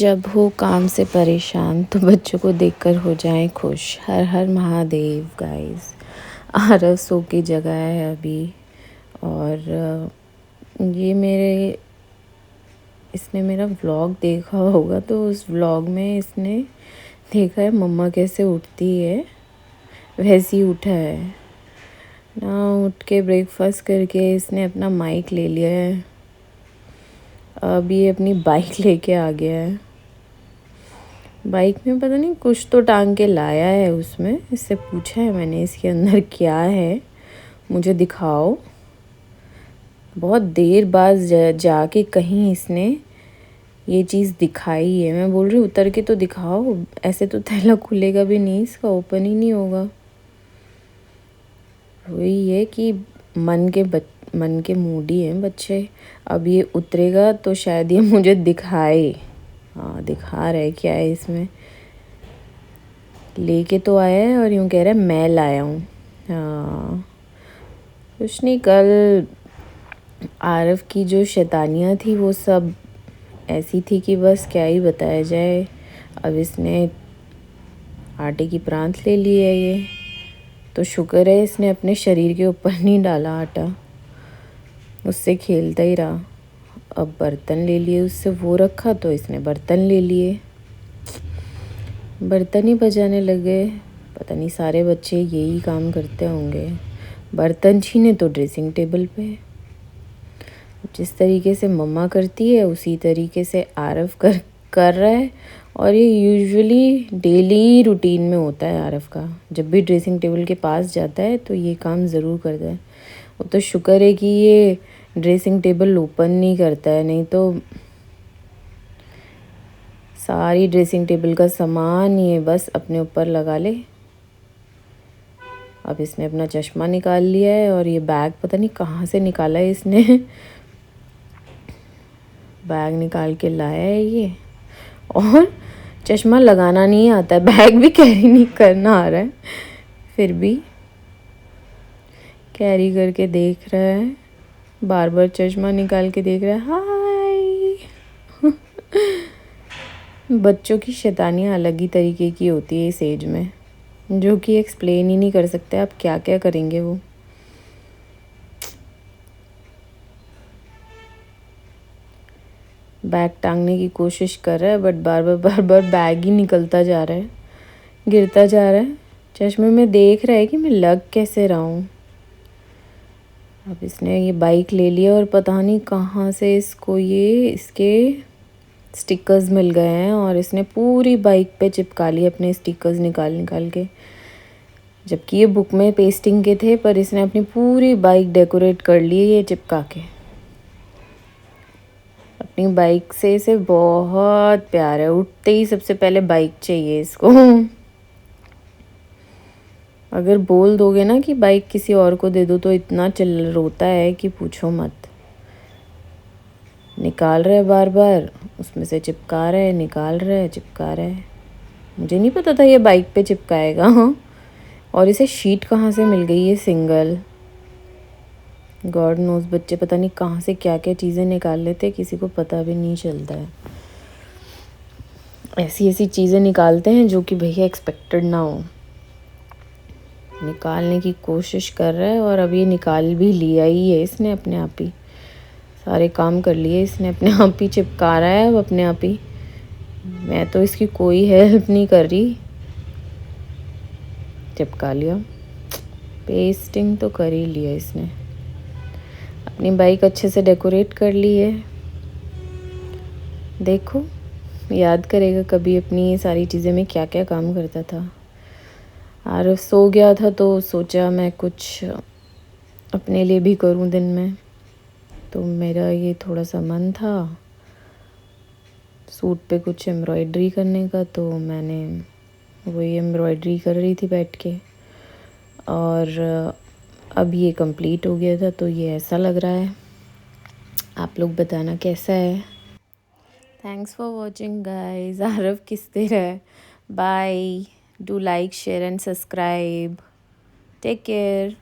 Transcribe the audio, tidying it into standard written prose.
जब हो काम से परेशान तो बच्चों को देखकर हो जाएं खुश। हर हर महादेव गाइस। आरव सो की जगह है अभी। और ये इसने मेरा व्लॉग देखा होगा, तो उस व्लॉग में इसने देखा है मम्मा कैसे उठती है, वैसे ही उठा है ना। उठ के ब्रेकफास्ट करके इसने अपना माइक ले लिया है। अब ये अपनी बाइक लेके आ गया है। बाइक में पता नहीं कुछ तो टांग के लाया है उसमें। इससे पूछा है मैंने इसके अंदर क्या है, मुझे दिखाओ। बहुत देर बाद जाके कहीं इसने ये चीज़ दिखाई है। मैं बोल रही हूँ उतर के तो दिखाओ, ऐसे तो थैला खुलेगा भी नहीं, इसका ओपन ही नहीं होगा। वही है कि मन के मूडी हैं बच्चे। अब ये उतरेगा तो शायद ये मुझे दिखाए। हाँ, दिखा रहा है क्या है इसमें। लेके तो आया है और यूँ कह रहा है मैं लाया हूँ। हाँ, कुछ नहीं, कल आरव की जो शैतानियाँ थी वो सब ऐसी थी कि बस क्या ही बताया जाए। अब इसने आटे की प्रांत ले ली है ये, तो शुक्र है इसने अपने शरीर के ऊपर नहीं डाला आटा, उससे खेलता ही रहा। अब बर्तन ले लिए उससे, वो रखा तो इसने बर्तन ले लिए, बर्तन ही बजाने लगे। पता नहीं सारे बच्चे यही काम करते होंगे, बर्तन छीने तो ड्रेसिंग टेबल पे। जिस तरीके से मम्मा करती है उसी तरीके से आरव कर रहा है। और ये यूजुअली डेली रूटीन में होता है आरव का। जब भी ड्रेसिंग टेबल के पास जाता है तो ये काम ज़रूर करता है। वो तो शुक्र है कि ये ड्रेसिंग टेबल ओपन नहीं करता है, नहीं तो सारी ड्रेसिंग टेबल का सामान ये बस अपने ऊपर लगा ले। अब इसने अपना चश्मा निकाल लिया है और ये बैग पता नहीं कहाँ से निकाला है इसने। बैग निकाल के लाया है ये, और चश्मा लगाना नहीं आता है, बैग भी कैरी नहीं करना आ रहा है, फिर भी कैरी करके देख रहा है। बार बार चश्मा निकाल के देख रहा है। हाय। बच्चों की शैतानियाँ अलग ही तरीके की होती है इस एज में, जो कि एक्सप्लेन ही नहीं कर सकते आप क्या क्या करेंगे वो। बैग टांगने की कोशिश कर रहा है बट बार बार बैग ही निकलता जा रहा है, गिरता जा रहा है। चश्मे में देख रहा है कि मैं लग कैसे रहा हूँ। अब इसने ये बाइक ले लिया और पता नहीं कहाँ से इसको ये इसके स्टिकर्स मिल गए हैं, और इसने पूरी बाइक पे चिपका लिए अपने स्टिकर्स निकाल निकाल के। जबकि ये बुक में पेस्टिंग के थे, पर इसने अपनी पूरी बाइक डेकोरेट कर ली ये चिपका के। अपनी बाइक से इसे बहुत प्यार है, उठते ही सबसे पहले बाइक चाहिए इसको। अगर बोल दोगे ना कि बाइक किसी और को दे दो तो इतना रोता है कि पूछो मत। निकाल रहा है बार बार, उसमें से चिपका रहा है, निकाल रहा है, चिपका रहा है। मुझे नहीं पता था ये बाइक पे चिपकाएगा। हाँ, और इसे शीट कहाँ से मिल गई है सिंगल, गॉड नोज। बच्चे पता नहीं कहाँ से क्या क्या चीज़ें निकाल लेते हैं, किसी को पता भी नहीं चलता है। ऐसी ऐसी चीज़ें निकालते हैं जो कि भैया एक्सपेक्टेड ना हो। निकालने की कोशिश कर रहा है और अब ये निकाल भी लिया ही है इसने अपने आप ही। सारे काम कर लिए इसने अपने आप ही, चिपका रहा है अब अपने आप ही। मैं तो इसकी कोई हेल्प नहीं कर रही। चिपका लिया, पेस्टिंग तो कर ही लिया इसने। अपनी बाइक अच्छे से डेकोरेट कर ली है। देखो, याद करेगा कभी अपनी ये सारी चीज़ें में क्या क्या काम करता था। और सो गया था तो सोचा मैं कुछ अपने लिए भी करूं दिन में। तो मेरा ये थोड़ा सा मन था सूट पे कुछ एम्ब्रॉयडरी करने का, तो मैंने वही एम्ब्रॉयडरी कर रही थी बैठ के। और अब ये कंप्लीट हो गया था, तो ये ऐसा लग रहा है। आप लोग बताना कैसा है। Thanks for watching guys. आरव किस तरह है। Bye, do like share and subscribe. Take care.